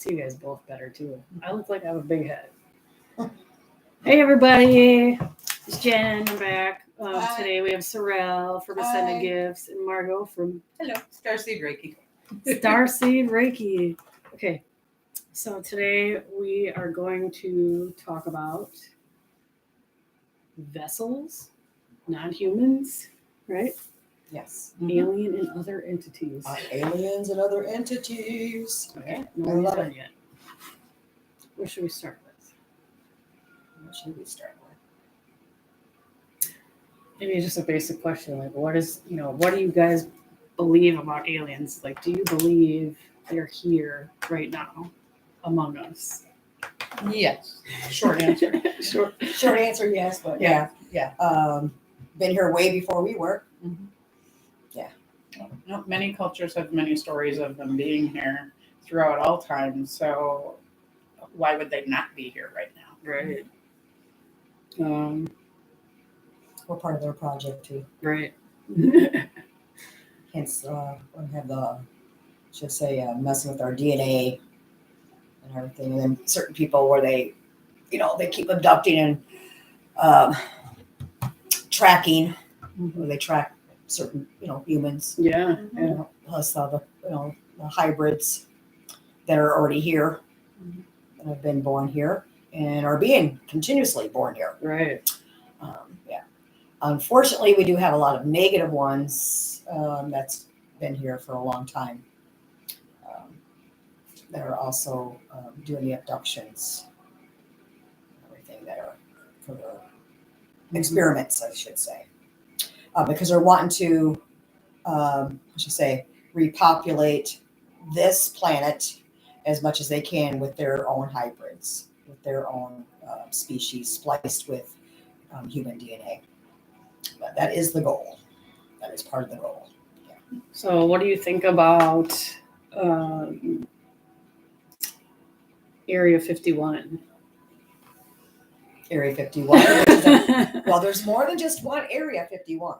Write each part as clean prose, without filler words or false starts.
see you guys both better too. I look like I have a big head. Hey everybody, it's Jen. I'm back. Today we have Serelle from Ascended Hi. Gifts and Margot from Hello, Starseed Reiki. Starseed Reiki. Okay, so today we are going to talk about vessels, non-humans, right? Yes. Alien and other entities. Aliens and other entities. Okay, I love done it. yet. Where should we start with? What should we start with? Maybe just a basic question, like what do you guys believe about aliens? Like, do you believe they're here right now among us? Yes. Short answer. Short answer, yes, but yeah. Been here way before we were. Mm-hmm. Yeah. Well, many cultures have many stories of them being here throughout all time. So why would they not be here right now? Right. We're part of their project too. Right. Hence, we have messing with our DNA and everything. And then certain people where they keep abducting and tracking. Where they track certain, humans. Yeah. Plus the hybrids that are already here, that have been born here and are being continuously born here. Right. Unfortunately, we do have a lot of negative ones that's been here for a long time. That are also doing the abductions, everything that are for the experiments, I should say, because they're wanting to, repopulate this planet as much as they can with their own hybrids, with their own species spliced with human DNA. But that is the goal. That is part of the goal. Yeah. So, what do you think about Area 51? Area 51. Well, there's more than just one Area 51,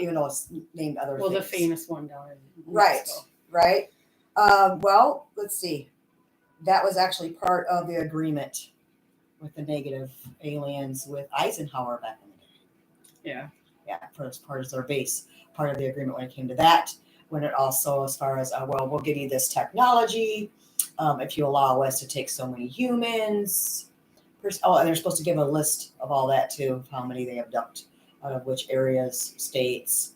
even though it's named other things. The famous one down in Right, Mexico. right. Well, let's see. That was actually part of the agreement with the negative aliens with Eisenhower back in the day. Yeah. Yeah, as part of their base, part of the agreement when it came to that. When it also, as far as, we'll give you this technology if you allow us to take so many humans. And they're supposed to give a list of all that too, of how many they abduct out of which areas, states,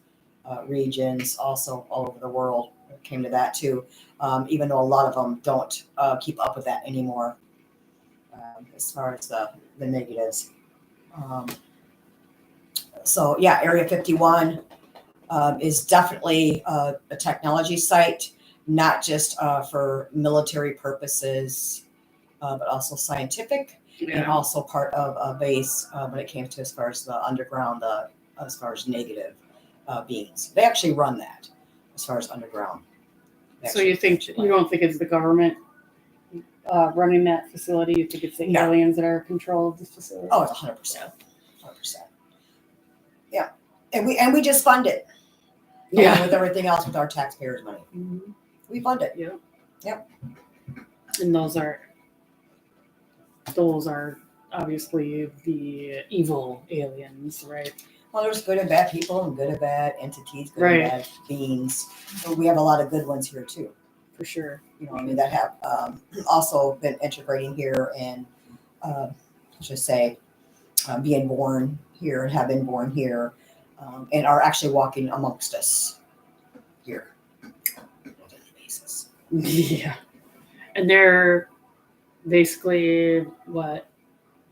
regions, also all over the world. It came to that too, even though a lot of them don't keep up with that anymore as far as the negatives. So yeah, Area 51 is definitely a technology site, not just for military purposes, but also scientific. Yeah. And also part of a base when it came to as far as the underground, as far as negative beings. They actually run that as far as underground. So you don't think it's the government running that facility? You think it's the aliens that are in control of this facility? Oh, it's 100%. 100%. Yeah. And we just fund it. Yeah. With everything else with our taxpayers' money. Mm-hmm. We fund it. Yeah. Yep. And those are obviously the evil aliens, right? Well, there's good and bad people and good and bad entities, good Right. and bad beings. But we have a lot of good ones here too. For sure. That have also been integrating here and being born here and have been born here and are actually walking amongst us here on a daily basis. Yeah. And they're basically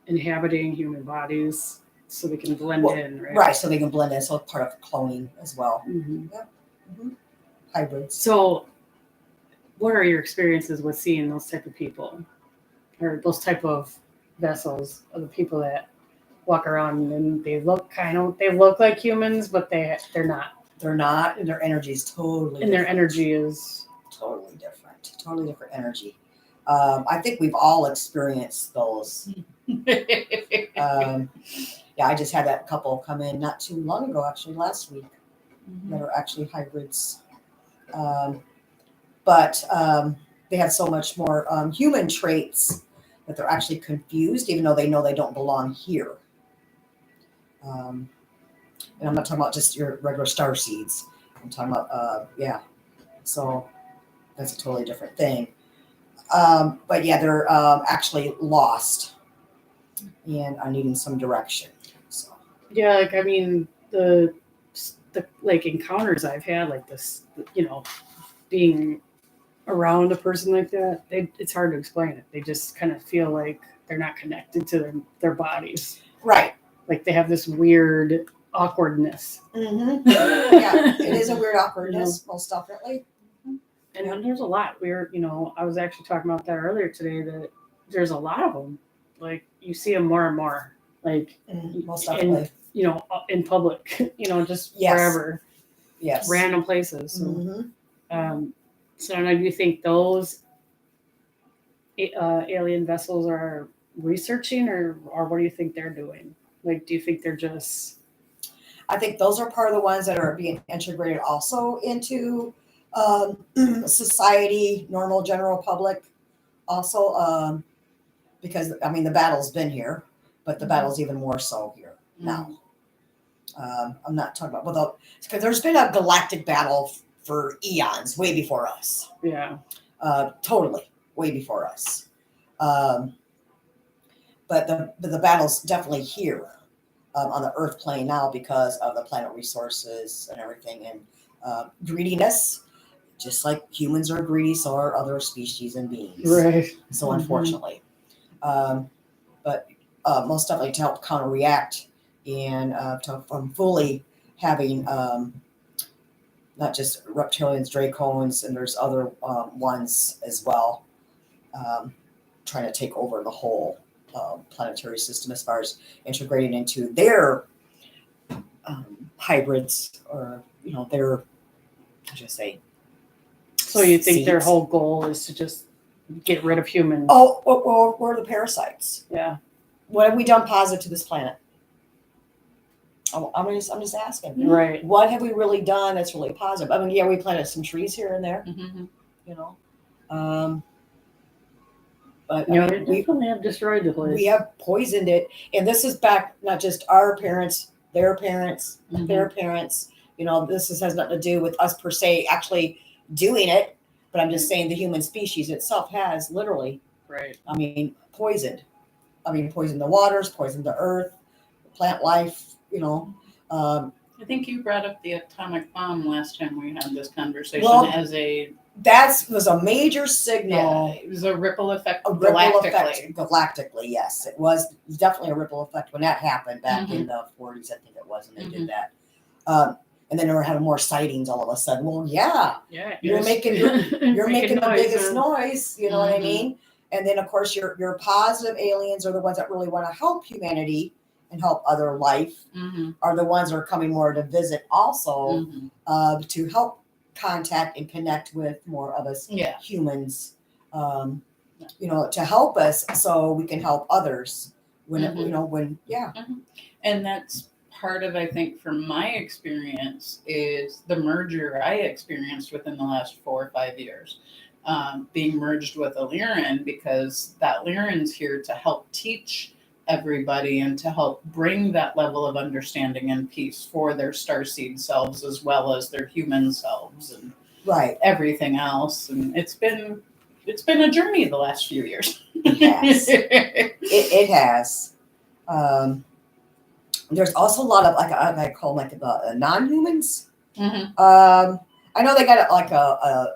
inhabiting human bodies so they can blend in, right? Right, so they can blend in. So it's part of cloning as well. Mm-hmm. Yep. Mm-hmm. Hybrids. So what are your experiences with seeing those type of people or those type of vessels of the people that walk around and they look like humans, but they're not. They're not, and their energy is totally different. Their energy is totally different energy. I think we've all experienced those. Yeah, I just had that couple come in not too long ago, actually last week, that are actually hybrids. But they have so much more human traits that they're actually confused, even though they know they don't belong here. And I'm not talking about just your regular star seeds. I'm talking about, so that's a totally different thing. But yeah, they're actually lost and are needing some direction. So Yeah, like I mean the like encounters I've had like this, being around a person like that, it's hard to explain it. They just kind of feel like they're not connected to their bodies. right. Like they have this weird awkwardness. Mm-hmm. Yeah, it is a weird awkwardness, most definitely. And then there's a lot. I was actually talking about that earlier today, that there's a lot of them. Like you see them more and more. Like Most definitely. in public, just Yes. wherever, Yes. random places. So, Mm-hmm. so I don't know, do you think those alien vessels are researching, or what do you think they're doing? Like, do you think they're just? I think those are part of the ones that are being integrated also into society, normal general public, also because I mean the battle's been here, but the battle's even more so here now. I'm not talking about because there's been a galactic battle for eons, way before us. Yeah. Totally, way before us. But the battle's definitely here on the Earth plane now because of the planet resources and everything, and greediness. Just like humans are greedy, so are other species and beings. Right. So unfortunately, but most definitely to help counteract and from fully having not just reptilians, dracons, and there's other ones as well, trying to take over the whole planetary system as far as integrating into their hybrids, or their, I should say. So you think their seeds. whole goal is to just get rid of humans? Oh, we're the parasites. Yeah. What have we done positive to this planet? I'm just asking. Right. What have we really done that's really positive? I mean, yeah, we planted some trees here and there, but We definitely have destroyed the place. we have poisoned it, and this is back not just our parents, their parents, their parents. This has nothing to do with us per se actually doing it, but I'm just saying the human species itself has literally, Right. I mean, poisoned the waters, poisoned the earth, plant life. I think you brought up the atomic bomb last time we had this conversation That was a major signal. It was a ripple effect. Galactically, yes, it was definitely a ripple effect when that happened back in the 40s. I think it was, and they did that. And then they were having more sightings all of a sudden. Well, yeah, you're making the biggest noise. You know what I mean? And then of course your positive aliens are the ones that really want to help humanity and help other life. Are the ones that are coming more to visit also, to help contact and connect with more of us humans, to help us so we can help others and that's part of, I think, from my experience, is the merger I experienced within the last 4 or 5 years, being merged with a Lyran, because that Lyran's here to help teach everybody and to help bring that level of understanding and peace for their starseed selves as well as their human selves and everything else. And it's been a journey the last few years. Yes. It has. There's also a lot of I call them the non-humans. I know they got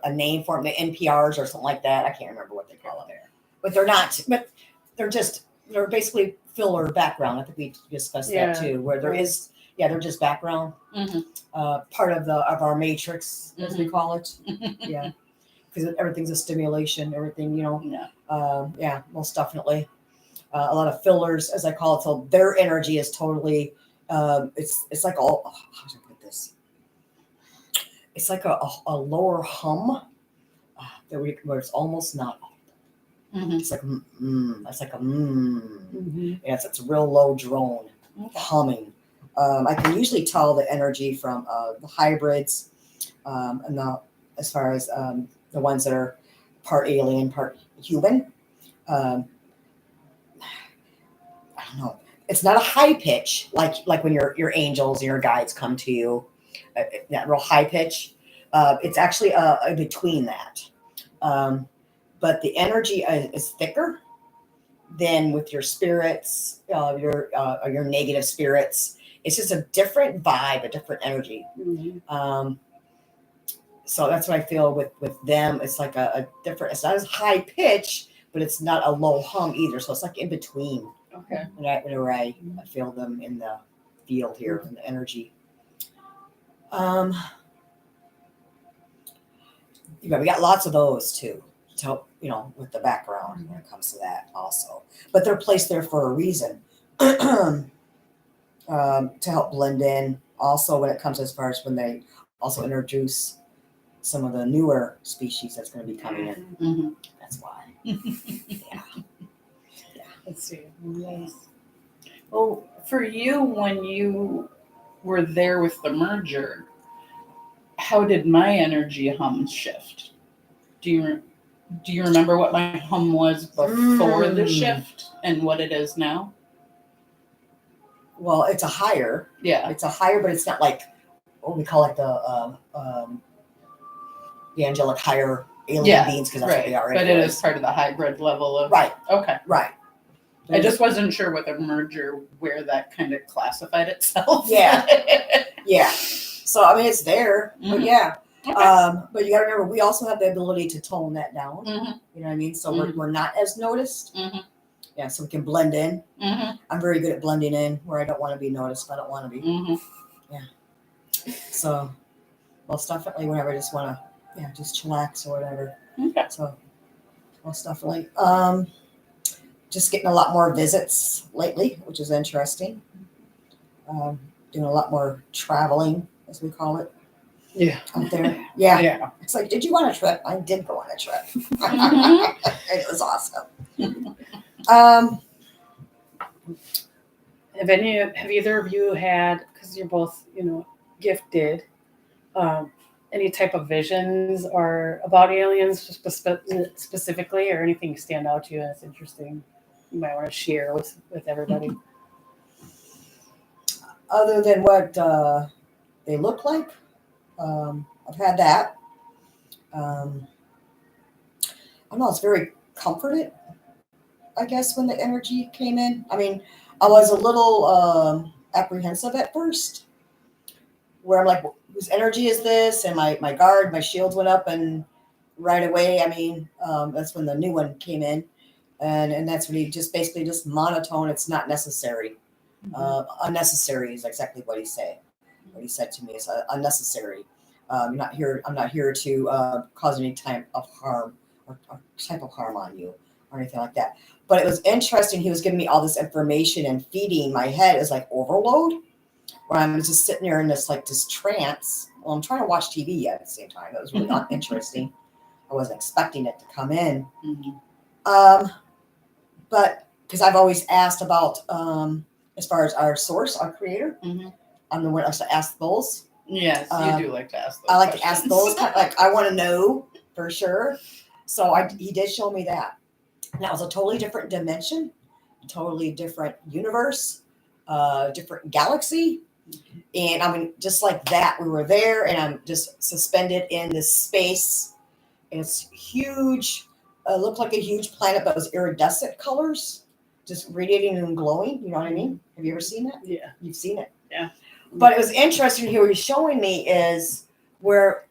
a name for them, the NPRs or something like that. I can't remember what they call it, but they're not. But they're basically filler background. I think we discussed that too, where there is, they're just background, part of our matrix, as we call it. Yeah, because everything's a stimulation. Everything, most definitely. A lot of fillers, as I call it. So their energy is totally, it's like all. How should I put this? It's like a lower hum where it's almost not. It's like it's like a Yes, it's a real low drone humming. I can usually tell the energy from the hybrids, and as far as the ones that are part alien, part human. I don't know. It's not a high pitch like when your angels, your guides come to you, that real high pitch. It's actually between that. But the energy is thicker than with your spirits, your negative spirits. It's just a different vibe, a different energy. So that's what I feel with them. It's like a different. It's not as high pitch, but it's not a low hum either. So it's like in between. Okay. Whenever I feel them in the field here, in the energy. We got lots of those too, to help, with the background when it comes to that also. But they're placed there for a reason, to help blend in. Also, when it comes as far as when they also introduce some of the newer species that's going to be coming in. Mm-hmm. That's why. Yeah. Let's see. Yes. Well, for you, when you were there with the merger, how did my energy hum shift? Do you remember what my hum was before the shift and what it is now? Well, it's a higher. Yeah. It's a higher, but it's not like what we call it the angelic higher alien beings, because that's what they are. But it is part of the hybrid level of. Right. Okay. Right. I just wasn't sure with a merger where that kind of classified itself. Yeah. Yeah. So I mean, it's there, but yeah. Okay. But you got to remember, we also have the ability to tone that down. Mm-hmm. You know what I mean? So we're not as noticed. Mm-hmm. Yeah. So we can blend in. Mm-hmm. I'm very good at blending in where I don't want to be noticed. If I don't want to be. Mm-hmm. Yeah. So most definitely, whenever I just want to, just chillax or whatever. Okay. So most definitely. Just getting a lot more visits lately, which is interesting. Doing a lot more traveling, as we call it. Yeah. Out there. Yeah. Yeah. It's like, did you want a trip? I did go on a trip. Mm-hmm. It was awesome. Have either of you had, because you're both, gifted, any type of visions or about aliens specifically, or anything stand out to you that's interesting you might want to share with everybody? Other than what they look like, I've had that. I don't know, it's very comforted, I guess, when the energy came in. I mean, I was a little apprehensive at first, where I'm like, whose energy is this? And my shields went up, and right away, I mean, that's when the new one came in. And that's when he just basically just monotone. It's not necessary. Unnecessary is exactly what he said. What he said to me is unnecessary. I'm not here to cause any type of harm or type of harm on you or anything like that. But it was interesting. He was giving me all this information and feeding my head. It was like overload, where I'm just sitting there in this trance. Well, I'm trying to watch TV at the same time. It was really interesting. I wasn't expecting it to come in. Mm-hmm. But because I've always asked about, as far as our source, our creator, Mm-hmm. I'm the one that likes to ask those. Yes, you do like to ask those I like questions. to ask those, kind of like I want to know for sure. So he did show me that. And that was a totally different dimension, totally different universe, different galaxy. And I mean, just like that, we were there, and I'm just suspended in this space. And it's huge. Looked like a huge planet, but it was iridescent colors, just radiating and glowing. You know what I mean? Have you ever seen that? Yeah. You've seen it? Yeah. But it was interesting here. What he's showing me is where,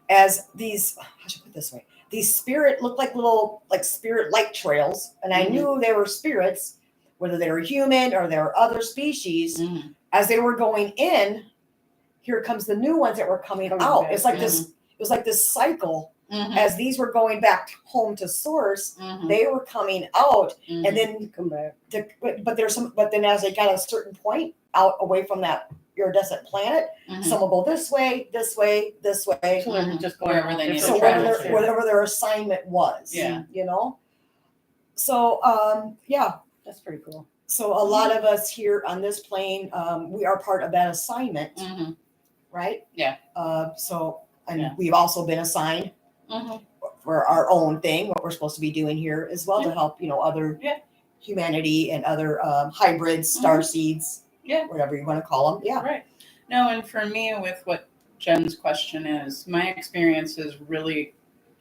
as these, how should I put it this way? These spirit looked like little, spirit light trails. And I knew they were spirits, whether they were human or they were other species. Mm-hmm. As they were going in, here comes the new ones that were coming out. back. It's like this, it was like this cycle. Mm-hmm. As these were going back home to source, Mm-hmm. they were coming out, Mm-hmm. and then Come back. but then as they got a certain point out away from that iridescent planet, Mm-hmm. some will go this way, this way, this way. So they're just going Wherever all they need to different travel planets. to. Whatever their assignment was. Yeah. So That's pretty cool. so a lot of us here on this plane, we are part of that assignment, Mm-hmm. right? Yeah. And we've also been assigned. Mm-hmm. for our own thing, what we're supposed to be doing here as well to help, other humanity and other hybrids, star seeds, whatever you want to call them. Yeah. Right. No, and for me, with what Jen's question is, my experiences really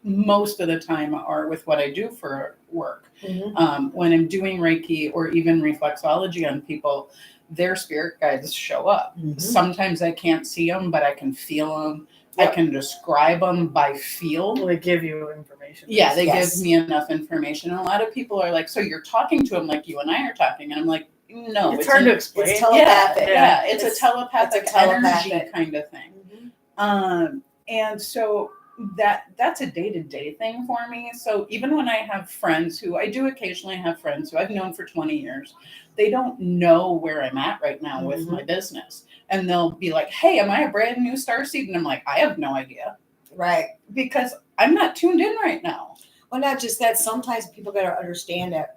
most of the time are with what I do for work. When I'm doing Reiki or even reflexology on people, their spirit guides show up. Sometimes I can't see them, but I can feel them. I can describe them by feel. Well, they give you information. Yeah, they give me enough information. And a lot of people are like, so you're talking to them like you and I are talking. And I'm like, no. It's hard to explain. It's telepathic. Yeah, it's a telepathic energy kind of thing. And so that's a day-to-day thing for me. So even when I have friends who I do occasionally have friends who I've known for 20 years, they don't know where I'm at right now with my business. And they'll be like, hey, am I a brand new starseed? And I'm like, I have no idea. Right. Because I'm not tuned in right now. Well, not just that. Sometimes people got to understand that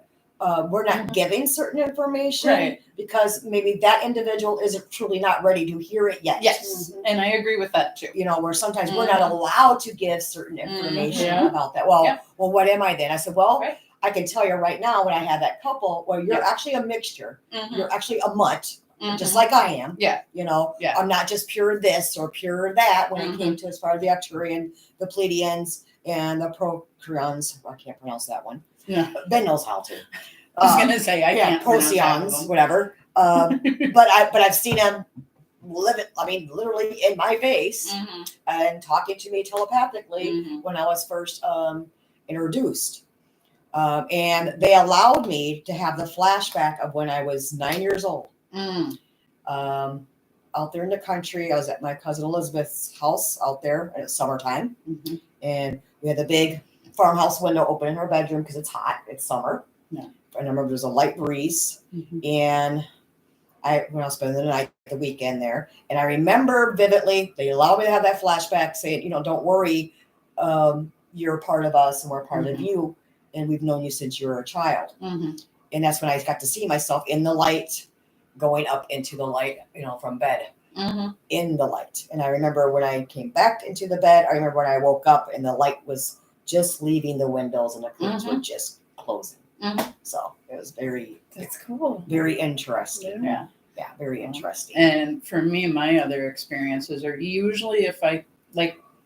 we're not giving certain information because maybe that individual isn't truly not ready to hear it yet. Yes. And I agree with that too. Where sometimes we're not allowed to give certain information about that. Well, what am I then? I said, well, I can tell you right now when I have that couple, well, you're actually a mixture. You're actually a mutt. Just like I am. I'm not just pure this or pure that when it came to as far as the Arcturian, the Pleiadians, and the Procreons. I can't pronounce that one. Yeah. Ben knows how to. I was gonna say I can't Procreons, whatever. But I've seen them literally in my face and talking to me telepathically when I was first introduced. And they allowed me to have the flashback of when I was 9 years old. Out there in the country, I was at my cousin Elizabeth's house out there at summertime, and we had the big farmhouse window open in her bedroom because it's hot. It's summer. And I remember there was a light breeze, and when I was spending the night, the weekend there, and I remember vividly they allowed me to have that flashback, saying, don't worry, you're a part of us and we're a part of you, and we've known you since you were a child. And that's when I got to see myself in the light, going up into the light, from bed, in the light. And I remember when I came back into the bed, I remember when I woke up and the light was just leaving the windows and the curtains were just closing. So it was that's cool. Very interesting. Yeah, very interesting. And for me, my other experiences are usually if I,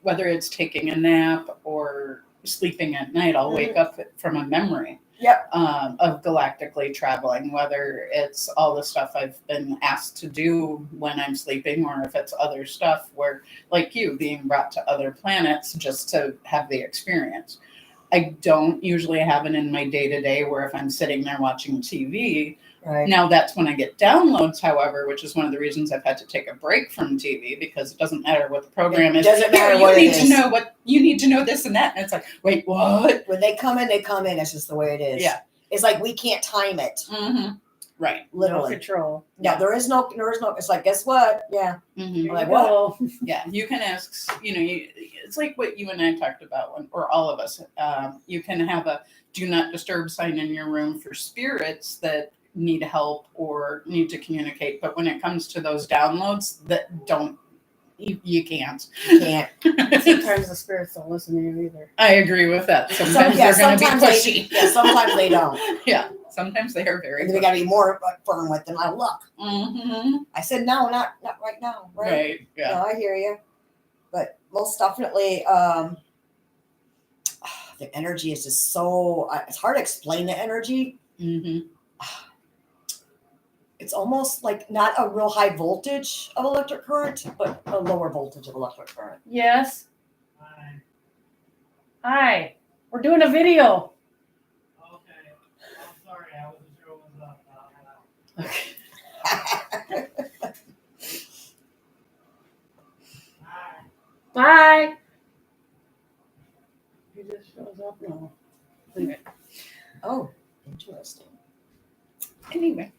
whether it's taking a nap or sleeping at night, I'll wake up from a memory. Of galactically traveling, whether it's all the stuff I've been asked to do when I'm sleeping, or if it's other stuff where, like you, being brought to other planets just to have the experience. I don't usually have it in my day-to-day where if I'm sitting there watching TV. Now that's when I get downloads, however, which is one of the reasons I've had to take a break from TV, because it doesn't matter what the program is. It doesn't matter what it is. You need to know this and that. And it's like, wait, what? When they come in, they come in. It's just the way it is. Yeah. It's like we can't time it. Right. Literally. No control. Yeah, there is no, it's like, guess what? Yeah. Like, what? Yeah, you can ask, it's like what you and I talked about, or all of us. You can have a do not disturb sign in your room for spirits that need help or need to communicate. But when it comes to those downloads that don't, you can't. You can't. Sometimes the spirits don't listen to you either. I agree with that. Sometimes they're going to be pushy. Sometimes they don't. Yeah, sometimes they are very. And we got to be more firm with them. Look. I said no, not right now. Right. Yeah. No, I hear you. But most definitely, the energy is just so. It's hard to explain the energy. It's almost like not a real high voltage of electric current, but a lower voltage of electric current. Yes. Hi. We're doing a video. Okay. I'm sorry. I wasn't sure what was up. Okay. Bye. He just shows up now. Anyway. Oh, interesting. Anyway.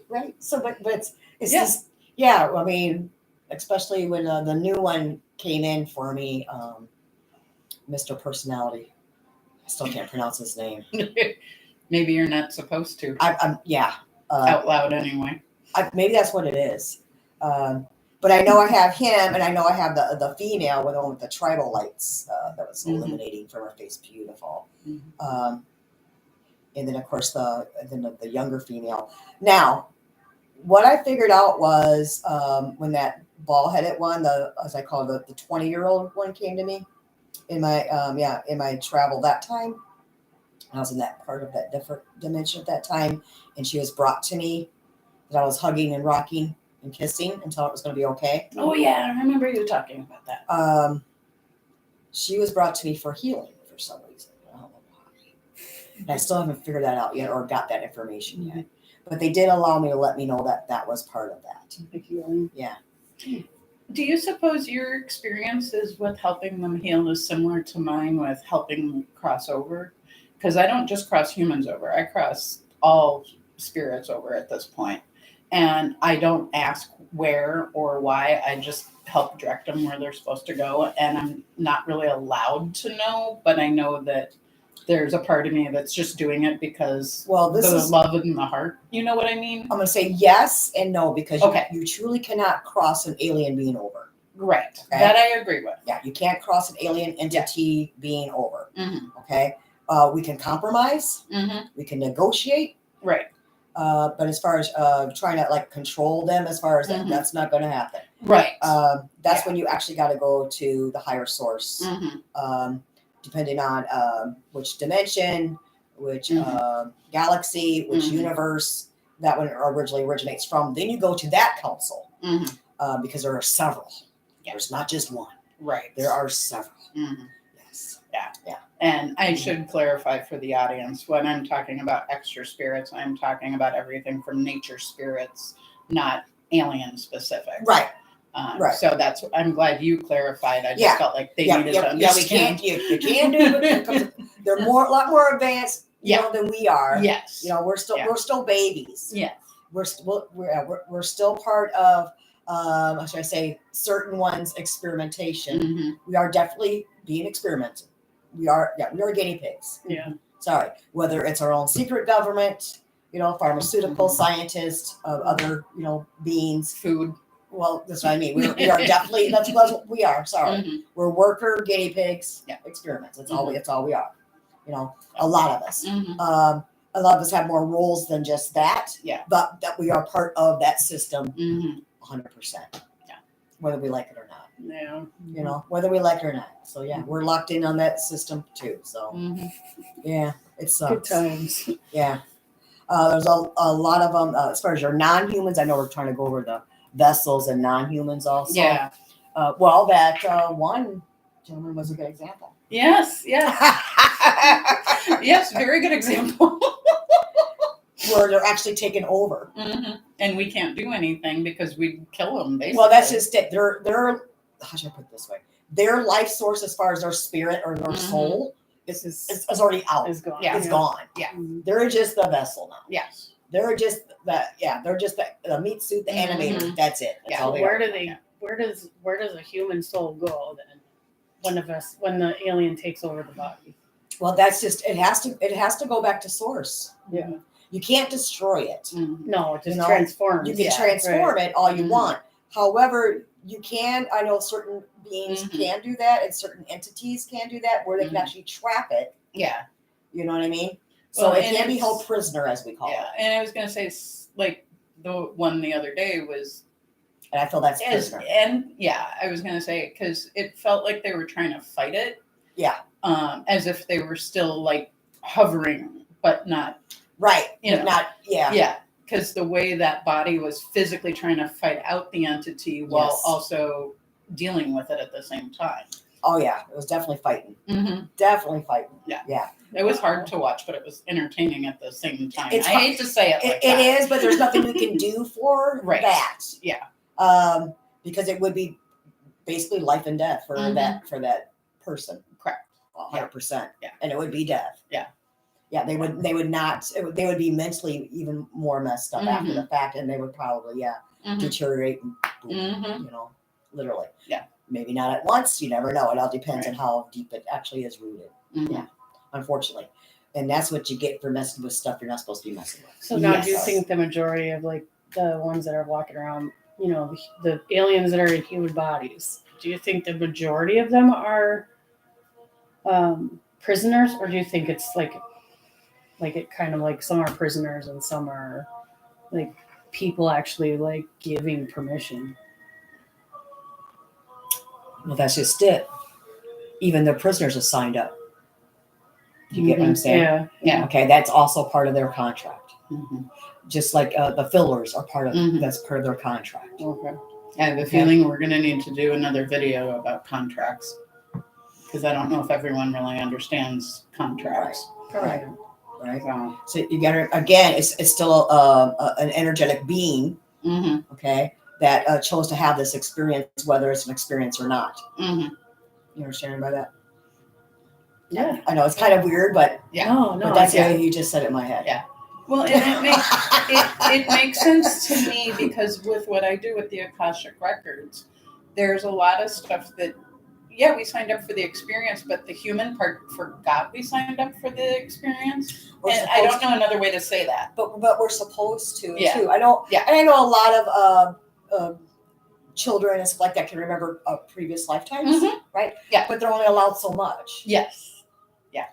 Right. So, but it's just, I mean, especially when the new one came in for me, Mr. Personality. I still can't pronounce his name. Maybe you're not supposed to. I'm out loud anyway. Maybe that's what it is. But I know I have him, and I know I have the female with the one with the tribal lights that was illuminating from her face, beautiful. And then of course the younger female. Now, what I figured out was when that ball-headed one, as I call it, the 20-year-old one came to me in my in my travel that time. I was in that part of that different dimension at that time, and she was brought to me that I was hugging and rocking and kissing until it was going to be okay. Oh yeah, I remember you talking about that. She was brought to me for healing for some reason. I don't know why. And I still haven't figured that out yet or got that information yet. But they did allow me to let me know that was part of that. The healing. Yeah. Do you suppose your experiences with helping them heal is similar to mine with helping them cross over? Because I don't just cross humans over, I cross all spirits over at this point. And I don't ask where or why, I just help direct them where they're supposed to go. And I'm not really allowed to know, but I know that there's a part of me that's just doing it because the love in the heart. You know what I mean? I'm going to say yes and no, because Okay. you truly cannot cross an alien being over. Right. Okay? That I agree with. Yeah, you can't cross an alien entity being over. Mm-hmm. Okay? We can compromise. Mm-hmm. We can negotiate. Right. But as far as trying to like control them, as far as that's not going to happen. Right. That's when you actually got to go to the higher source, depending on which dimension, which galaxy, which universe that one originally originates from. Then you go to that council because there are several. Yeah. There's not just one. Right. There are several. Yes. Yeah. Yeah. And I should clarify for the audience, when I'm talking about extra spirits, I'm talking about everything from nature spirits, not alien specific. Right. Right. So I'm glad you clarified. I just felt like they needed to you can do it. They're a lot more advanced, than we are. Yes. We're still babies. Yeah. We're still part of how should I say, certain ones experimentation. We are definitely being experimented. We are guinea pigs. Yeah. Sorry. Whether it's our own secret government, pharmaceutical scientists, other, beings. Food. Well, that's what I mean. We are definitely, that's what we are. Sorry. We're worker guinea pigs, experiments. That's all we are. A lot of us. A lot of us have more roles than just that. Yeah. But that we are part of that system 100%. Yeah. Whether we like it or not. Yeah. Whether we like it or not. So yeah, we're locked in on that system too. So yeah, it sucks. Good times. Yeah. There's a lot of them. As far as your non-humans, I know we're trying to go over the vessels and non-humans also. Yeah. Well, that one gentleman was a good example. Yes. Yes. Yes. Very good example. Where they're actually taken over. And we can't do anything because we'd kill them, basically. Well, that's just it. They're how should I put it this way? Their life source, as far as their spirit or their soul, is already out. Is gone. Yeah. It's gone. Yeah. They're just the vessel now. Yes. They're just they're just the meat suit, the animator. That's it. That's all they Where are. do they? Where does a human soul go then? When the alien takes over the body? Well, that's just it has to go back to source. Yeah. You can't destroy it. No, it just transforms. You can transform it all you want. However, you can. I know certain beings can do that, and certain entities can do that, where they can actually trap it. Yeah. You know what I mean? So it can be held prisoner, as we call it. And I was gonna say, like the one the other day was. And I feel that's prisoner. And I was gonna say because it felt like they were trying to fight it. Yeah. As if they were still like hovering, but not. Right. Not. Yeah. Yeah. Because the way that body was physically trying to fight out the entity while also dealing with it at the same time. Oh yeah, it was definitely fighting. Definitely fighting. Yeah. Yeah. It was hard to watch, but it was entertaining at the same time. I hate to say it like it that. is, but there's nothing we can do for that. Yeah. Because it would be basically life and death for that person. Correct. 100%. Yeah. And it would be death. Yeah. Yeah, they would be mentally even more messed up after the fact, and they would probably deteriorate and literally. Yeah. Maybe not at once, you never know. It all depends on how deep it actually is rooted. Yeah. Unfortunately. And that's what you get for messing with stuff you're not supposed to be messing with. So now do you think the majority of like the ones that are walking around you know, the aliens that are in human bodies, do you think the majority of them are prisoners, or do you think it's like it kind of like some are prisoners and some are like people actually like giving permission? Well, that's just it. Even the prisoners are signed up. You get what I'm saying? Yeah. Yeah. Okay, that's also part of their contract. Mhm. Just like the fillers are part of Mhm. that's part of their contract. Okay. I have a feeling we're going to need to do another video about contracts because I don't know if everyone really understands contracts. Right. Right. So, So you got to again, it's still an energetic being, mm-hmm, okay, that chose to have this experience, whether it's an experience or not. mm-hmm. You understand by that? Yeah. I know it's kind of weird, but Yeah. No, but that's the yeah. way you just said it in my head. Yeah. Well, and it makes sense to me because with what I do with the Akashic Records, there's a lot of stuff that, yeah, we signed up for the experience, but the human part forgot we signed up for the experience. We're And I don't supposed know another way to say that. But we're supposed to Yeah. too. I know. Yeah. And I know a lot of children and stuff like that can remember previous lifetimes, Mhm. right? Yeah. But they're only allowed so much, Yes.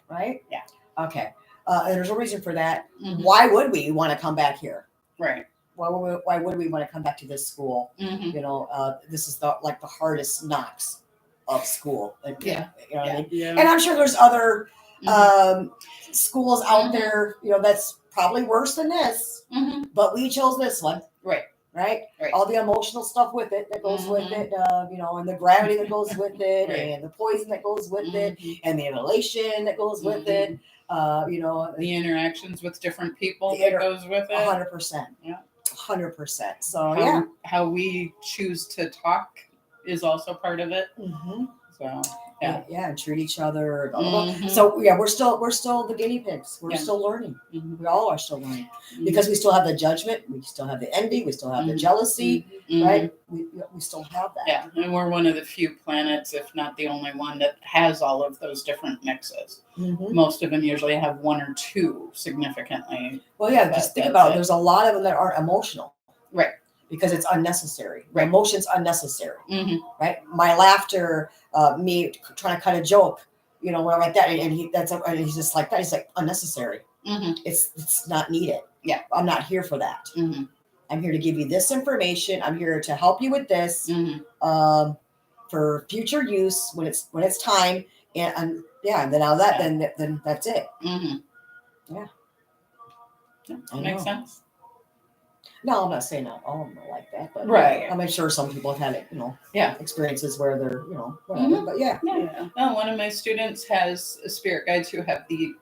right? Yeah. Okay. And there's a reason for that. Mhm. Why would we want to come back here? Right. Why would we want to come back to this school? Mm-hmm. You know, this is the hardest knocks of school. And, Yeah. You know what I mean? Yeah. And I'm sure there's other Mm-hmm. schools out Mhm. there, you know, that's probably worse than this. Mm-hmm. But we chose this one. Right. Right? Right. All the emotional stuff with it that goes with it, you know, and the gravity that goes with it, Right. and the poison that goes with it, Mhm. and the inhalation that goes with it. You know, The interactions with different people The that inter- goes with it. 100%. Yeah. 100%. So how, yeah. how we choose to talk is also part of it. Mm-hmm. So yeah. Yeah, and treat each other. Blah, blah, blah. Mhm. So yeah, we're still the guinea pigs. We're Yeah. still learning. Mhm. We all are still learning Mhm. because we still have the judgment, we still have the envy, we still have the Mhm. jealousy, Mhm. right? We still have that. Yeah, and we're one of the few planets, if not the only one, that has all of those different mixes. Mm-hmm. Most of them usually have one or two significantly. Well, yeah, But just think that's about it. it. There's a lot of them that aren't emotional. Right. Because it's unnecessary. The Right. emotion's unnecessary. Mm-hmm. Right. My laughter, me trying to cut a joke, you know, whatever like that, and he's just like that. He's like unnecessary. Mm-hmm. It's not needed. Yeah. I'm not here for that. Mm-hmm. I'm here to give you this information. I'm here to help you with this Mm-hmm. for future use when it's time. And yeah, and then out of that, then that's it. Mm-hmm. Yeah. That makes sense. No, I'm not saying not all of them are like that, but Right. I'm sure some people have had it, you know, Yeah. experiences where they're, you know, whatever. Mhm. But yeah. Yeah. Well, one of my students has spirit guides who have the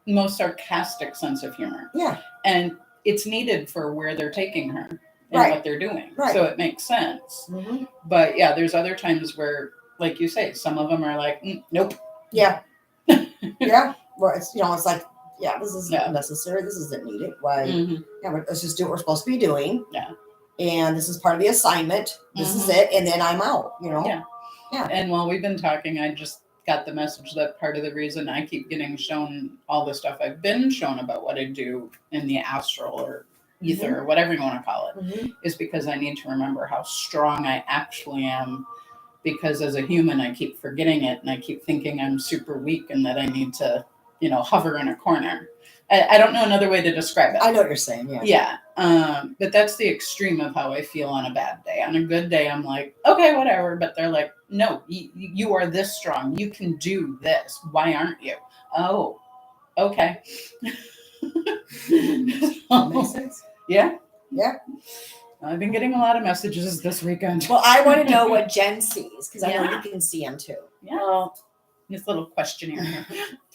most sarcastic sense of humor. Yeah. And it's needed for where they're taking her and Right. what they're doing. Right. So it makes sense. Mm-hmm. But yeah, there's other times where, like you say, some of them are like, nope. Yeah. Yeah. Well, it's, you know, it's like, yeah, this isn't Yeah. necessary. This isn't needed. Why? Mm-hmm. Yeah, let's just do what we're supposed to be doing. Yeah. And this is part of the assignment. This is Mhm. it. And then I'm out, you know? Yeah. Yeah. And while we've been talking, I just got the message that part of the reason I keep getting shown all the stuff I've been shown about what I do in the astral or ether or whatever you want to call it Mhm. is because I need to remember how strong I actually am. Because as a human, I keep forgetting it and I keep thinking I'm super weak and that I need to, you know, hover in a corner. I don't know another way to describe it. I know what you're saying. Yeah. Yeah. But that's the extreme of how I feel on a bad day. On a good day, I'm like, okay, whatever. But they're like, no, you are this strong. You can do this. Why aren't you? Oh, okay. That makes sense. Yeah. Yeah. I've been getting a lot of messages this weekend. Well, I want to know what Jen sees because I know Yeah. you can see them too. Yeah. Well, This little questionnaire here.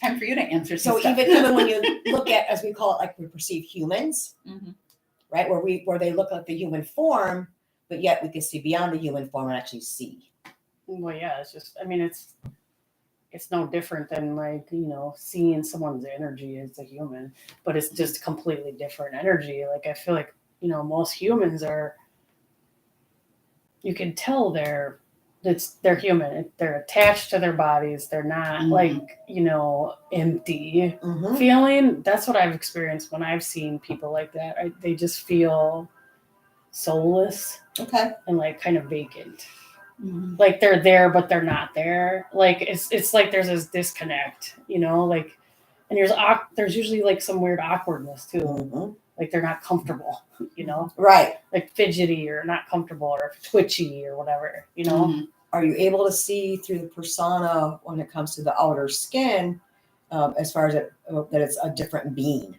Time for you to answer some So stuff. even when you look at, as we call it, like we perceive humans, Mhm. right, where they look like the human form, but yet we can see beyond the human form and actually see. well, yeah. It's just. I mean, it's no different than like seeing someone's energy as a human, but it's just completely different energy. Like I feel like most humans are. You can tell they're human. They're attached to their bodies. They're not Mhm. like empty Mm-hmm. feeling. That's what I've experienced when I've seen people like that. They just feel soulless Okay. and like kind of vacant. Mhm. Like they're there, but they're not there. Like it's like there's this disconnect, you know, like, and there's usually like some weird awkwardness too. Hmm. Like they're not comfortable, you know, Right. like fidgety or not comfortable or twitchy or whatever, you know. Mhm. Are you able to see through the persona when it comes to the outer skin, as far as that it's a different being?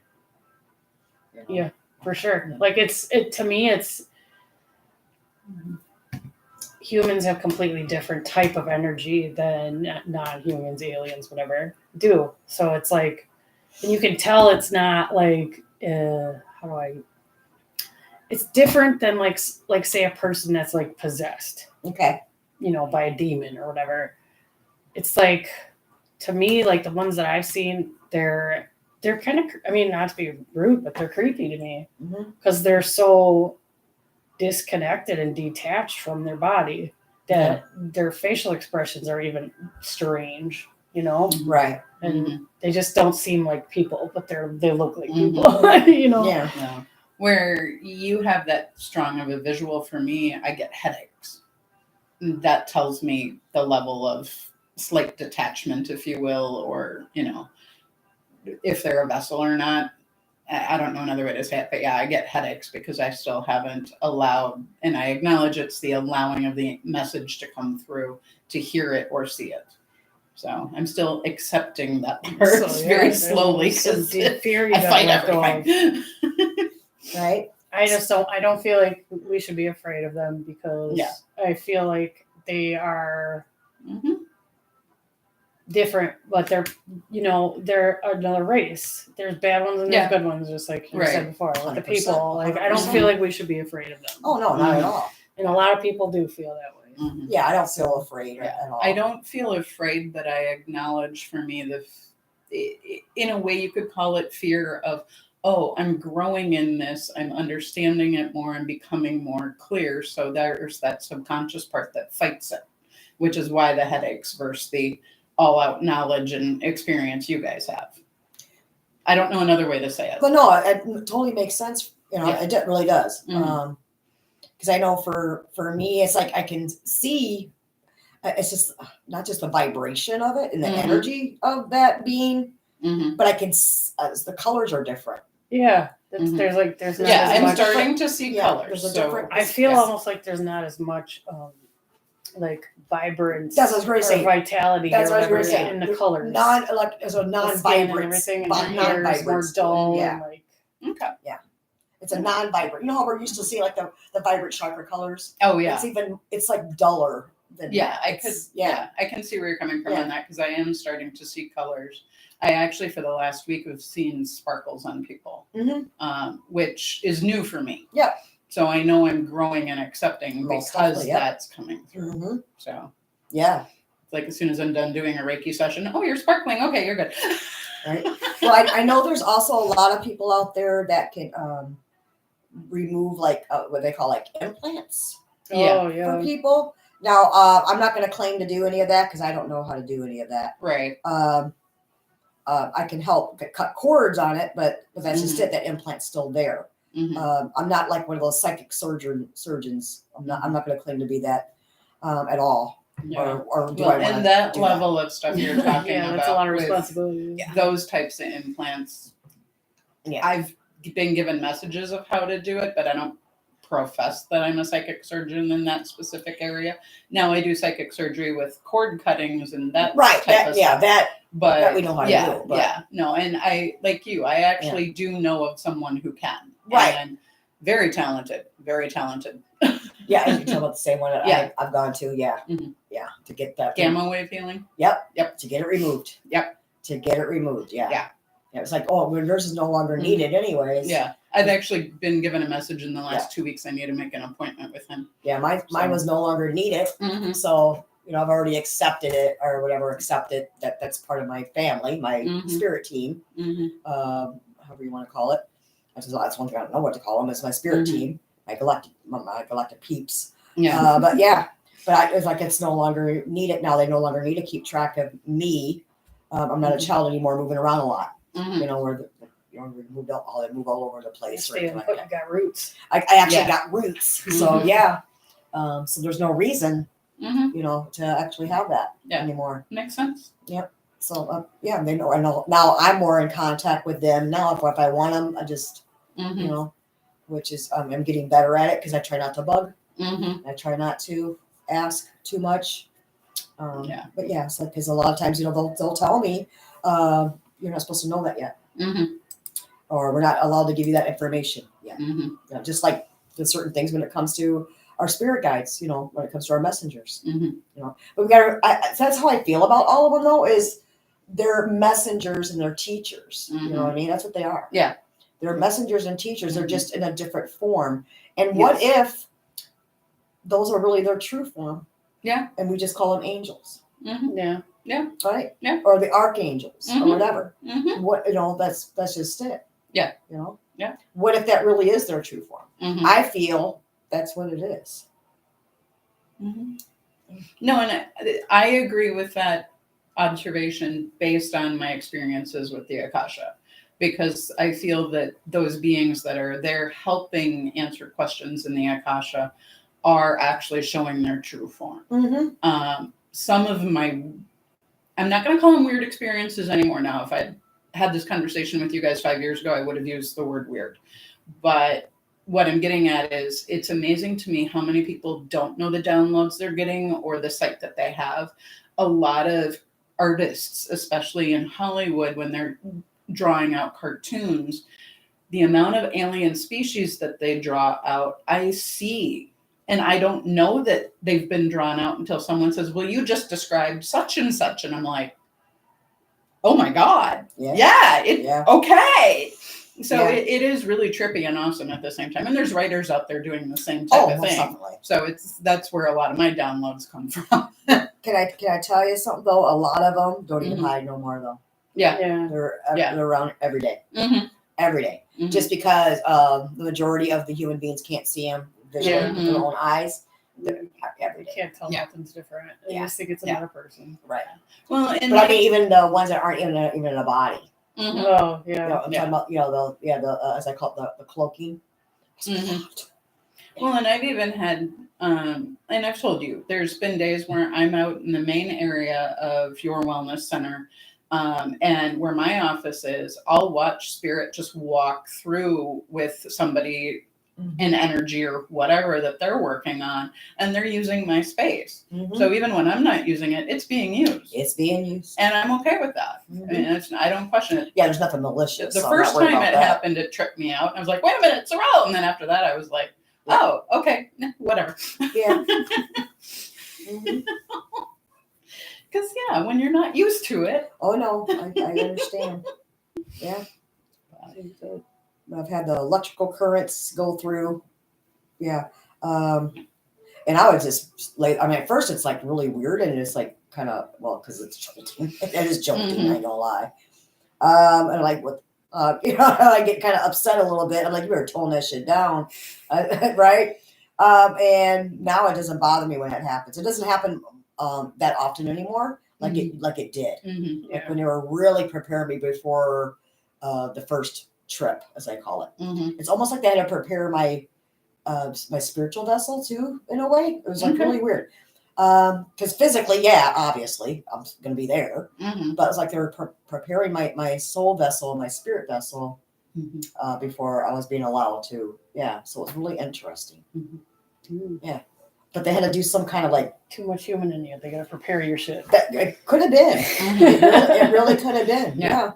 You know? Yeah, for sure. Like to me, it's humans have completely different type of energy than non-humans, aliens, whatever do. So it's like, and you can tell it's not like, how do I? It's different than like say a person that's like possessed, Okay. you know, by a demon or whatever. It's like, to me, like the ones that I've seen, they're kind of, I mean, not to be rude, but they're creepy to me because they're so disconnected and detached from their body that their facial expressions are even strange, you know, Right. and they just don't seem like people, but they look like Mhm. people, you know. Yeah. Yeah. Where you have that strong of a visual, for me, I get headaches. That tells me the level of slight detachment, if you will, or, you know, if they're a vessel or not. I don't know another way to say it, but yeah, I get headaches because I still haven't allowed, and I acknowledge it's the allowing of the message to come through to hear it or see it. So I'm still accepting that part So, yeah, very there's slowly some because deep fear you I gotta fight let go of. everything. Right. I don't feel like we should be afraid of them because Yeah. I feel like they are Mhm. different, but they're another race. There's bad ones and Yeah. there's good ones, just like you Right. said before. With the 100%, people, like I don't 100%. feel like we should be afraid of them. Oh no, not at all. And a lot of people do feel that way. Mhm. Yeah, I don't feel afraid Yeah. at all. I don't feel afraid, but I acknowledge, for me, in a way you could call it fear of, oh, I'm growing in this, I'm understanding it more, I'm becoming more clear. So there's that subconscious part that fights it, which is why the headaches versus the all out knowledge and experience you guys have. I don't know another way to say it. But no, it totally makes sense. You know, Yeah. it really does. Mhm. Because I know for me, it's like I can see. It's just not just the vibration of it and the Mhm. energy of that being, Mhm. but I can. The colors are different. Yeah, Mhm. there's not Yeah, as I'm much. starting to see Yeah, colors. there's a So different- I feel yes. almost like there's not as much like vibrance That's what I was going to or say. vitality That's or what I was whatever going to say. in the colors. As a The skin and non-vibrant, everything, and but your hair is more non-vibrant. dull Yeah. and like Okay. It's a non-vibrant. You know how we're used to see like the vibrant chakra colors? Oh yeah. It's like duller than Yeah, that. I can see where you're coming from Yeah. on that, because I am starting to see colors. I actually, for the last week, have seen sparkles on people, which is new for me. Yeah. So I know I'm growing and accepting Most because definitely, yeah. that's coming through. Mm-hmm. So Yeah. it's like as soon as I'm done doing a Reiki session, oh, you're sparkling. Okay, you're good. Right. Well, I know there's also a lot of people out there that can remove like what they call like implants oh for yeah. people. Now, I'm not going to claim to do any of that because I don't know how to do any of that. Right. I can help cut cords on it, but that's just it. That implant's still there. Mhm. I'm not like one of those psychic surgeons. I'm not going to claim to be that at all. Yeah. Or do Well, I want and that do level of stuff you're talking Yeah, about, that's a lot of with responsibility. those types of implants. Yeah. I've been given messages of how to do it, but I don't profess that I'm a psychic surgeon in that specific area. Now I do psychic surgery with cord cuttings and that right? type of stuff. But that we know how to yeah, do. But. yeah, no, and I, like you, I actually do know of someone who can. Right. And very talented, very talented. Yeah, and you're talking about the same one that Yeah. I've gone to. Yeah, Mhm. yeah, to get that Gamma wave healing. Yep. To get it removed. Yep. To get it removed. Yeah. Yeah. Yeah. It's like, oh, well, nurse is no longer needed, anyways. Yeah, I've actually been given a message in the last 2 weeks. I need to make an appointment with him. Yeah. Mine was no longer needed, Mm-hmm. so I've already accepted it or whatever. Accepted that's part of my family, my spirit team, however you want to call it. That's one thing I don't know what to call them. It's my spirit team, my galactic peeps. Yeah. But it's like it's no longer needed now. They no longer need to keep track of me. I'm not a child anymore, moving around a lot. Mhm. Where we moved all over the place. Or Stay anything and like put, that. you got roots. I actually Yeah. got roots. So Mhm. yeah. So there's no reason, Mm-hmm. to actually have that Yeah. anymore. Makes sense. So yeah, they know. I know now. I'm more in contact with them now. If I want them, I just Mm-hmm. which is I'm getting better at it because I try not to bug. Mm-hmm. I try not to ask too much. Yeah. But yeah, it's like because a lot of times they'll tell me you're not supposed to know that yet, Mm-hmm. or we're not allowed to give you that information yet. Mm-hmm. Just like with certain things when it comes to our spirit guides, when it comes to our messengers, Mm-hmm. But we got that's how I feel about all of them though, is they're messengers and they're teachers. You know what I mean? That's what they are. Yeah. They're messengers and teachers. They're Mhm. just in a different form. And what if those are really their true form? Yeah. And we just call them angels, Mm-hmm. Yeah. right? Yeah. Or the archangels Mhm. or whatever. Mm-hmm. What that's just it. Yeah. Yeah. What if that really is their true form? Mm-hmm. I feel that's what it is. Mm-hmm. No, and I agree with that observation based on my experiences with the Akasha, because I feel that those beings that are there helping answer questions in the Akasha are actually showing their true form. Mm-hmm. Some of my, I'm not going to call them weird experiences anymore now. If I'd had this conversation with you guys 5 years ago, I would have used the word weird. But what I'm getting at is it's amazing to me how many people don't know the downloads they're getting or the sight that they have. A lot of artists, especially in Hollywood, when they're drawing out cartoons, the amount of alien species that they draw out, I see. And I don't know that they've been drawn out until someone says, well, you just described such and such. And I'm like, oh my God. Yeah. Okay. So Yeah. it is really trippy and awesome at the same time. And there's writers out there doing the same type of most thing. definitely. So that's where a lot of my downloads come from. Can I tell you something though? A lot of them don't even Mhm. hide no more though. Yeah. Yeah. They're around every day. Mm-hmm. Every day. Mhm. Just because the majority of the human beings can't see them visually Yeah. with their own eyes. They're every You day. can't tell Yeah. nothing's different. I Yeah. just think it's Yeah. another person. Right. Well, and But I mean, even the ones that aren't even in a body. Mhm. Oh, yeah. I'm Yeah. talking about the as I call it the cloaking. Mhm. Well, and I've even had, and I've told you, there's been days where I'm out in the main area of your wellness center, and where my office is, I'll watch spirit just walk through with somebody in energy or whatever that they're working on, and they're using my space. Mhm. So even when I'm not using it, it's being used, It's being used. and I'm okay with that. Mhm. I mean, I don't question it. Yeah, there's nothing malicious. The so I'm not first worried time about it that. happened, it tripped me out. I was like, wait a minute, Serelle. And then after that, I was like, oh, okay, whatever. Yeah. Mhm. Because, yeah, when you're not used to it. Oh no, I understand. Yeah. I've had the electrical currents go through. Yeah. And I would just like, I mean, at first it's like really weird and it's like kind of, well, because it's jolting. It is jolting, Mhm. I ain't gonna lie. And like, what, I get kind of upset a little bit. I'm like, you better tone that shit down. Right. And now it doesn't bother me when that happens. It doesn't happen that often anymore, like it did. Mm-hmm. Like when they were really preparing me before the first trip, as I call it. Mm-hmm. It's almost like they had to prepare my my spiritual vessel too, in a way. It was like Okay. really weird. Because physically, yeah, obviously, I'm going to be there. Mm-hmm. But it's like they were preparing my soul vessel, my spirit vessel, Mm-hmm. before I was being allowed to. Yeah, so it was really interesting. Mm. Yeah. But they had to do some kind of like, Too much human in you. They got to prepare your shit. that it could have been. It really could have been. Yeah.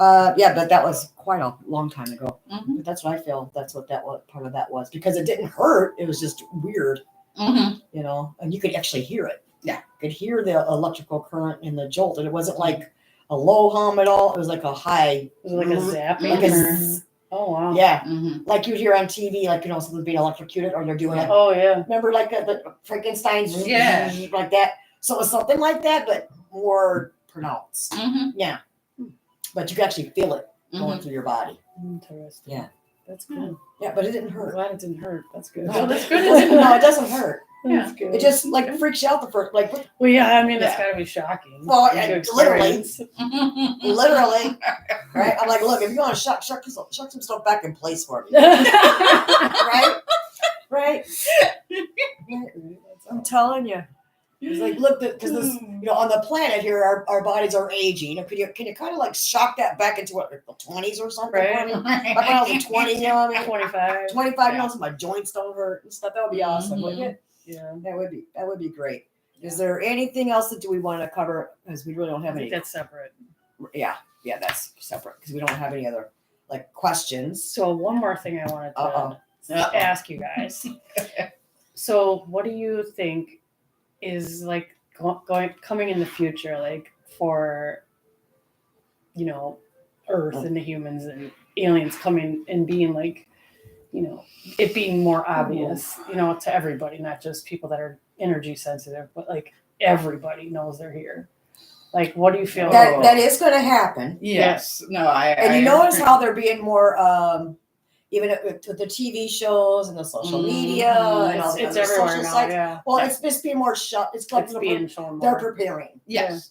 Yeah, but that was quite a long time ago. Mm-hmm. But that's what I feel. That's what part of that was, because it didn't hurt. It was just weird, Mm-hmm. and you could actually hear it. Yeah. You could hear the electrical current and the jolt, and it wasn't like a low hum at all. It was like a high, Was it like a zapping? like a or- zzz. Oh, wow. Yeah, Mm-hmm. like you'd hear on TV, like someone being electrocuted, or they're doing like, Oh, yeah. remember like the Frankenstein's, Yeah. like that. So it was something like that, but more pronounced. Mm-hmm. Yeah, but you could actually feel it going Mm-hmm. through your body. Interesting. Yeah. That's good. Yeah, but it didn't I'm hurt. glad it didn't hurt. That's good. No, that's good. No, it doesn't hurt. That's good. It just like freaks you out the first, like Well, yeah, I mean, that's Yeah. got to be shocking. Well, to and experience. literally, right? I'm like, look, if you want to shuck some stuff back in place for me, Right? right? I'm telling you. It's like, look, because this, on the planet here, our bodies are aging. And can you kind of like shock that back into what, like the 20s or something? Right. For me? Like when I was in 20s, you know what I mean? 25. 25, so my joints don't hurt and stuff. That would be awesome, wouldn't it? Yeah. That would be great. Is there anything else that we want to cover? Because we really don't I have think any. that's separate. Yeah, that's separate because we don't have any other like questions. So one more thing I wanted to Uh-oh. ask you guys. So what do you think is like coming in the future, like for Earth and the humans and aliens coming and being like, it being more obvious, to everybody, not just people that are energy sensitive, but like everybody knows they're here. Like, what do you feel? That is going to happen. Yes. No, And you notice how they're being more, even with the TV shows and the social media and all the it's other everywhere social now. sites. Yeah. Well, it's just being more shut. It's like It's being shown they're more. preparing. Yes.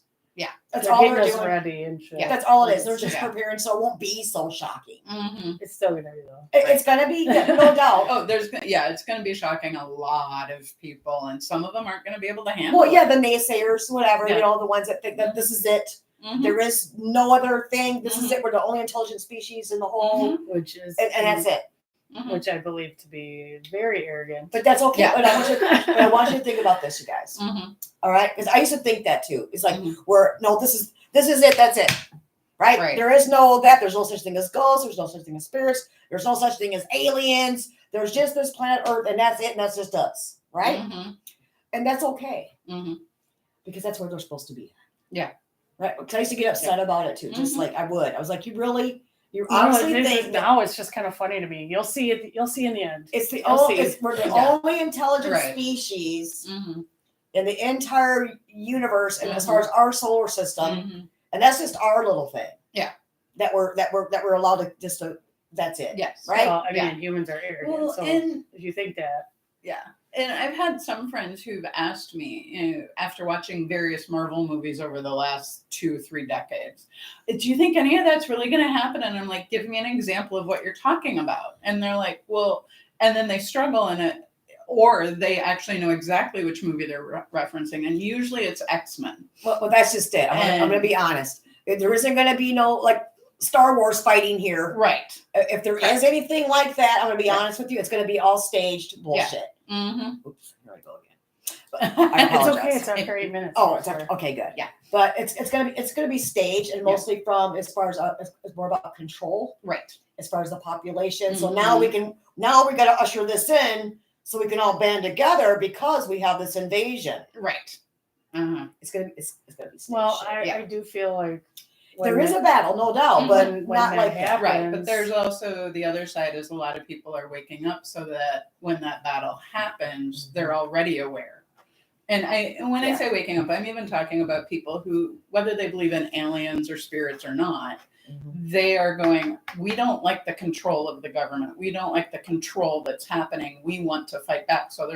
That's They're all getting they're us doing. ready and shit. Yeah. That's all it is. They're just Yeah. preparing so it won't be so shocking. Mm-hmm. It's still gonna be though. It's going to be, no doubt. Oh, it's going to be shocking a lot of people, and some of them aren't going to be able to handle. Well, yeah, the naysayers, whatever, Yeah. the ones that think that this is it. Mhm. There is no other thing. This is it. We're the only intelligent species in the whole, Which is and that's it. Mhm. which I believe to be very arrogant. But that's okay. Yeah. But I want you to think about this, you guys. Mhm. All right, because I used to think that too. It's like Mhm. this is it. That's it. Right? Right. There is no that. There's no such thing as ghosts. There's no such thing as spirits. There's no such thing as aliens. There's just this planet Earth, and that's it. And that's just us. Right? Mhm. And that's okay Mhm. because that's where they're supposed to be. Yeah. Right. Because I used to get upset about it too. Just Mhm. like I would. I was like, you No, honestly it is- think that now it's just kind of funny to me. You'll see it. You'll see in the end. it's the You'll only. see. We're the Yeah. only intelligent Right. species Mhm. in the entire universe, and as Mhm. far as our solar system. Mhm. And that's just our little thing. Yeah. That we're allowed to that's it. Yes. Right? Well, I mean, Yeah. humans are arrogant. Well, so and if you think that, yeah, and I've had some friends who've asked me, after watching various Marvel movies over the last 2-3 decades, do you think any of that's really going to happen? And I'm like, give me an example of what you're talking about. And they're like, well, and then they struggle in it, or they actually know exactly which movie they're referencing. And usually it's X-Men. Well, that's just it. I'm gonna be honest. There isn't gonna be no like Star Wars fighting here. Right. If there is anything like that, I'm gonna be honest with you. It's gonna be all staged bullshit. Mm-hmm. Oops, here I go again. But I it's apologize. okay. It's on for 8 minutes. Oh, it's okay, good. Yeah. But it's gonna be staged and mostly from as far as it's more about control Right. as far as the population. So Mhm. now we gotta usher this in so we can all band together because we have this invasion. Right. Uh-huh. It's gonna be staged. Well, Yeah. I do feel like There is a battle, no doubt, but when not that like that. happens. Right, but there's also the other side is a lot of people are waking up so that when that battle happens, they're already aware. And when I say waking up, I'm even talking about people who, whether they believe in aliens or spirits or not, they are going, we don't like the control of the government. We don't like the control that's happening. We want to fight back. So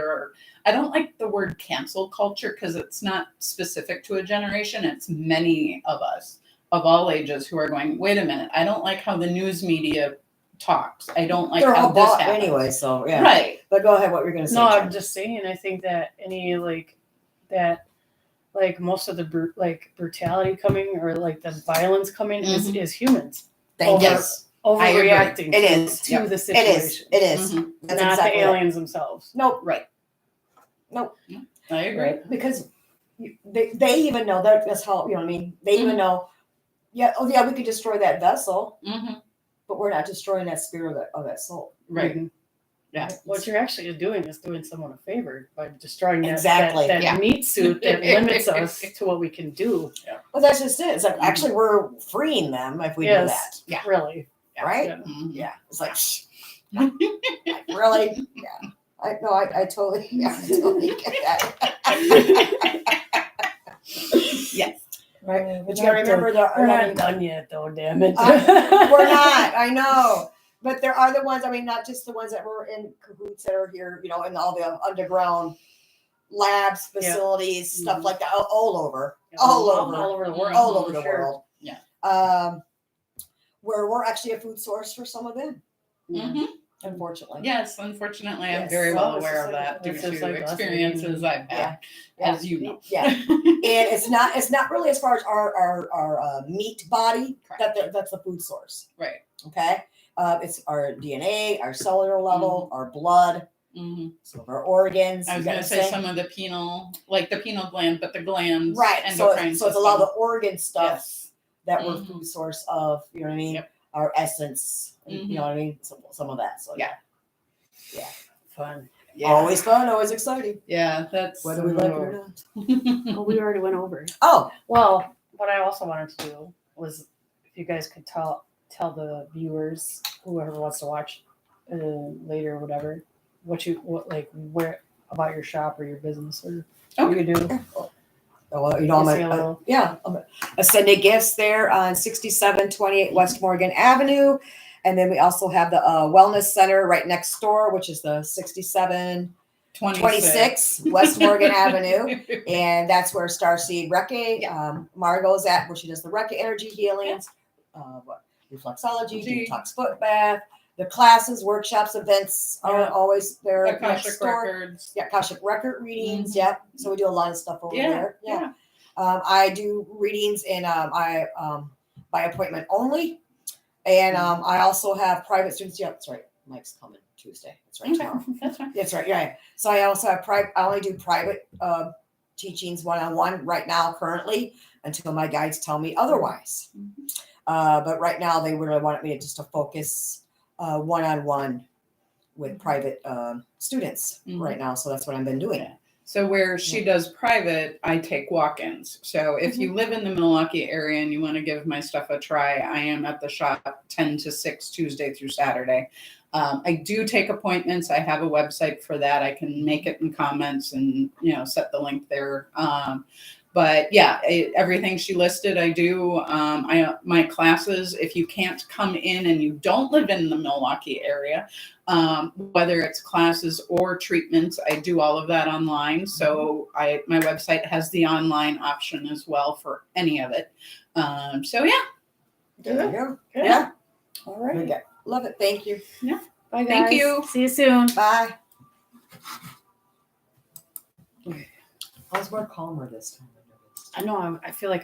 I don't like the word cancel culture because it's not specific to a generation. It's many of us of all ages who are going, wait a minute, I don't like how the news media talks. I don't like They're how all this bought happens. anyway, so yeah. Right. But go ahead, what were you going to say? No, Jen? I'm just saying. I think that any most of the brutality coming or like the violence coming is humans Thank you. Yes. overreacting It is. to Yep. the It situation. is. It is. Mhm. That's not exactly the it. aliens themselves. Nope. Right. Nope. I agree. Right. Because they even know that's how, you know what I mean? They even know, we could destroy that vessel, Mm-hmm. but we're not destroying that spirit of that soul. Right. Mhm. Yeah. What you're actually doing is doing someone a favor by destroying Exactly. that Yeah. meat suit that limits us to what we can do. Well, that's just it. It's like, actually, we're freeing them if we do that. Yes, Yeah. really. Right? Yeah. Mhm. Yeah. It's like, like, really? Yeah. I totally, I totally get that. Yes. Right. But you gotta remember We're not done yet, though. Damn it. we're not. I know. But there are the ones, I mean, not just the ones that were in cahoots that are here, in all the underground labs, facilities, stuff like that, all over, all over the world. all over the Sure. world. Yeah. Where we're actually a food source for some of them, Mhm. unfortunately. Yes, unfortunately, I'm Yes. very Well, well it's aware just of like- that due it's just to like us, I experiences mean, I've had, Yeah. as you know. Yeah. And it's not really as far as our meat body that's the food source. Right. Okay, it's our DNA, our cellular level, our blood, Mhm. some of our organs. I was you going get to what I'm say saying? some of the penal, like the penal gland, but the glands, Right. So endocrine it's a lot of system. the organ stuff Yes. that we're Mhm. food source of. You know what I mean? Yep. Our essence. You Mhm. know what I mean? Some of that. So Yeah. Fun. Yeah. always fun, always exciting, Yeah, that's. whether we like it or not. Oh, we already went over it. Oh, Well, what I also wanted to do was if you guys could tell the viewers, whoever wants to watch later or whatever, where about your shop or your business or what you do. well, you know, You see a little- I'm a Sunday Gifts there on 6728 West Morgan Avenue. And then we also have the Wellness Center right next door, which is the 6726 West Morgan Avenue. And that's where Starseed Recce, Margot's at, where she does the Recce energy healings, reflexology, detox foot bath. The classes, workshops, events are always there next Akashic door. records. Yeah, Akashic record readings. Mhm. Yeah, so we do a lot of stuff over there. Yeah. I do readings and I by appointment only, and I also have private students. Yeah, that's right. Mike's coming Tuesday. That's right. Okay, Tomorrow. that's fine. That's right. Yeah. So I also have private. I only do private teachings one-on-one right now, currently, until my guides tell me otherwise. But right now, they really wanted me to focus one-on-one with private students right now. So that's what I've been doing. Yeah. So where she does private, I take walk-ins. So if you live in the Milwaukee area and you want to give my stuff a try, I am at the shop 10 to 6 Tuesday through Saturday. I do take appointments. I have a website for that. I can make it in comments and set the link there. But yeah, everything she listed, I do. My classes, if you can't come in and you don't live in the Milwaukee area, whether it's classes or treatments, I do all of that online. So my website has the online option as well for any of it. So yeah. There you go. Good. Yeah. All right. Okay. Love it. Thank you. Bye, guys. Thank you. See you soon. Bye. I was more calmer this time. I know. I feel like